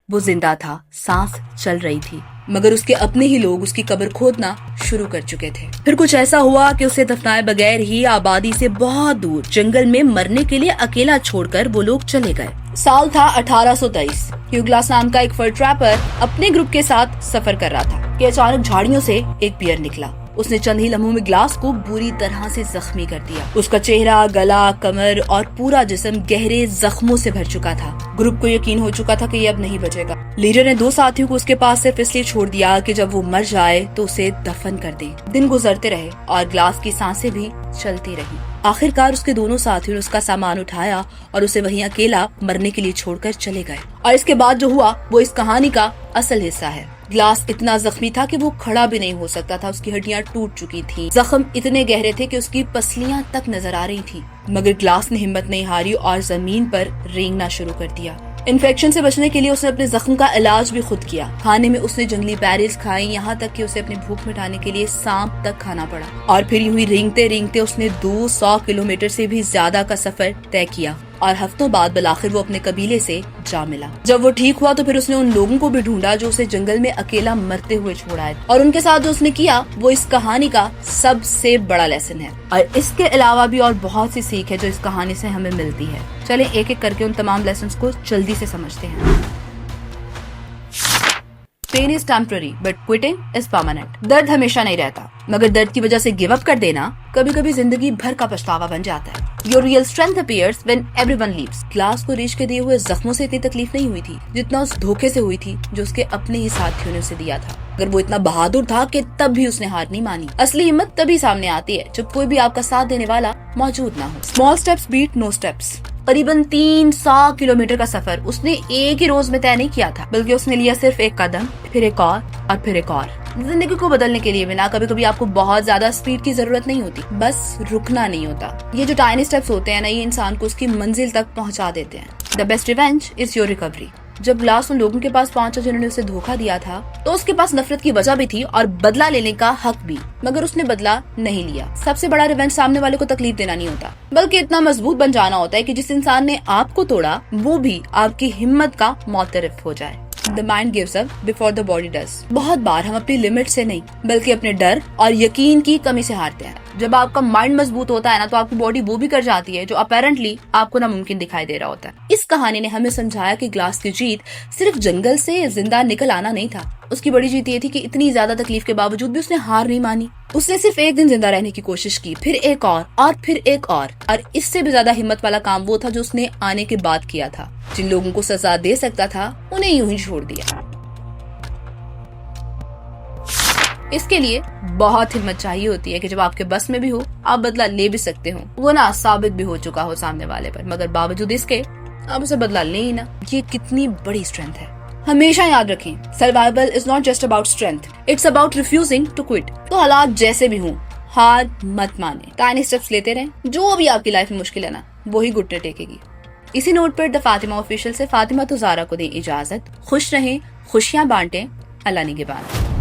वो जिंदा था, सांस चल रही थी, मगर उसके अपने ही लोग उसकी कब्र खोदना शुरू कर चुके थे। फिर कुछ ऐसा हुआ कि उसे दफनाए बगैर ही आबादी से बहुत दूर जंगल में मरने के लिए अकेला छोड़कर वो लोग चले गए। साल था 1823। ह्यूग्लास नाम का एक फर ट्रैपर अपने ग्रुप के साथ सफर कर रहा था कि अचानक झाड़ियों से एक बियर निकला। उसने चंद ही लम्हों में ग्लास को बुरी तरह से जख्मी कर दिया। उसका चेहरा, गला, कमर और पूरा जिस्म गहरे जख्मों से भर चुका था। ग्रुप को यकीन हो चुका था कि ये अब नहीं बचेगा। लीडर ने 2 साथियों को उसके पास सिर्फ इसलिए छोड़ दिया कि जब वो मर जाए तो उसे दफन कर दे। दिन गुजरते रहे और ग्लास की सांसें भी चलती रही। आखिरकार उसके दोनों साथियों ने उसका सामान उठाया और उसे वहीं अकेला मरने के लिए छोड़कर चले गए। और इसके बाद जो हुआ वो इस कहानी का असल हिस्सा है। ग्लास इतना जख्मी था कि वो खड़ा भी नहीं हो सकता था। उसकी हड्डियां टूट चुकी थीं। जख्म इतने गहरे थे कि उसकी पसलियां तक नजर आ रही थीं। मगर ग्लास ने हिम्मत नहीं हारी और जमीन पर रेंगना शुरू कर दिया। इन्फेक्शन से बचने के लिए उसने अपने जख्म का इलाज भी खुद किया। खाने में उसने जंगली बेरीज खाई, यहाँ तक कि उसे अपनी भूख मिटाने के लिए सांप तक खाना पड़ा। और फिर यूं ही रेंगते रेंगते उसने 200 किलोमीटर से भी ज्यादा का सफर तय किया और हफ्तों बाद बिलाखिर वो अपने कबीले से जा मिला। जब वो ठीक हुआ तो फिर उसने उन लोगों को भी ढूंढा जो उसे जंगल में अकेला मरते हुए छोड़ा है। और उनके साथ जो उसने किया वो इस कहानी का सबसे बड़ा लेसन है। और इसके अलावा भी और बहुत सी सीख है जो इस कहानी से हमें मिलती है। चलें एक एक करके उन तमाम लेसन्स को जल्दी से समझते हैं। Pain is temporary but quitting is permanent. दर्द हमेशा नहीं रहता, मगर दर्द की वजह से गिव अप कर देना कभी कभी जिंदगी भर का पछतावा बन जाता है। Your real strength appears when everyone leaves। Glass को रीछ के दिए हुए जख्मों से इतनी तकलीफ नहीं हुई थी जितना उस धोखे से हुई थी जो उसके अपने ही साथियों ने उसे दिया था। अगर वो इतना बहादुर था कि तब भी उसने हार नहीं मानी। असली हिम्मत तभी सामने आती है जब कोई भी आपका साथ देने वाला मौजूद ना हो। Small steps beat no steps. करीबन 300 किलोमीटर का सफर उसने एक ही रोज में तय नहीं किया था, बल्कि उसने लिया सिर्फ एक कदम, फिर एक और फिर एक और। जिंदगी को बदलने के लिए भी ना कभी कभी आपको बहुत ज्यादा स्पीड की जरूरत नहीं होती, बस रुकना नहीं होता। ये जो टाइनी स्टेप्स होते हैं ना, ये इंसान को उसकी मंजिल तक पहुंचा देते हैं। The best revenge is your recovery. जब ग्लास उन लोगों के पास पहुंचा जिन्होंने उसे धोखा दिया था तो उसके पास नफरत की वजह भी थी और बदला लेने का हक भी, मगर उसने बदला नहीं लिया। सबसे बड़ा रिवेंज सामने वाले को तकलीफ देना नहीं होता, बल्कि इतना मजबूत बन जाना होता है कि जिस इंसान ने आपको तोड़ा वो भी आपकी हिम्मत का मोतरफ हो जाए। The mind gives up before the body does। बहुत बार हम अपनी लिमिट से नहीं बल्कि अपने डर और यकीन की कमी से हारते हैं। जब आपका माइंड मजबूत होता है ना तो आपकी बॉडी वो भी कर जाती है जो अपेरेंटली आपको नामुमकिन दिखाई दे रहा होता है। इस कहानी ने हमें समझाया कि ग्लास की जीत सिर्फ जंगल से जिंदा निकल आना नहीं था। उसकी बड़ी जीत ये थी कि इतनी ज्यादा तकलीफ के बावजूद भी उसने हार नहीं मानी। उसने सिर्फ एक दिन जिंदा रहने की कोशिश की, फिर एक और फिर एक और इससे भी ज्यादा हिम्मत वाला काम वो था जो उसने आने के बाद किया था। जिन लोगों को सजा दे सकता था उन्हें यूं ही छोड़ दिया। इसके लिए बहुत हिम्मत चाहिए होती है कि जब आपके बस में भी हो आप बदला ले भी सकते हो, वो ना साबित भी हो चुका हो सामने वाले पर, मगर बावजूद इसके आप उसे बदला ले ही ना। ये कितनी बड़ी स्ट्रेंथ है। हमेशा याद रखें, survival is not just about strength, it's about refusing to quit. तो हालात जैसे भी हों हार मत माने, टाइनी स्टेप्स लेते रहें। जो भी आपकी लाइफ में मुश्किल है ना वो ही घुटने टेकेगी। इसी नोट पर द फातिमा ऑफिशियल से फातिमा तो ज़ारा को दें इजाजत। खुश रहें, खुशियां बांटें, अल्लाह निगहबान।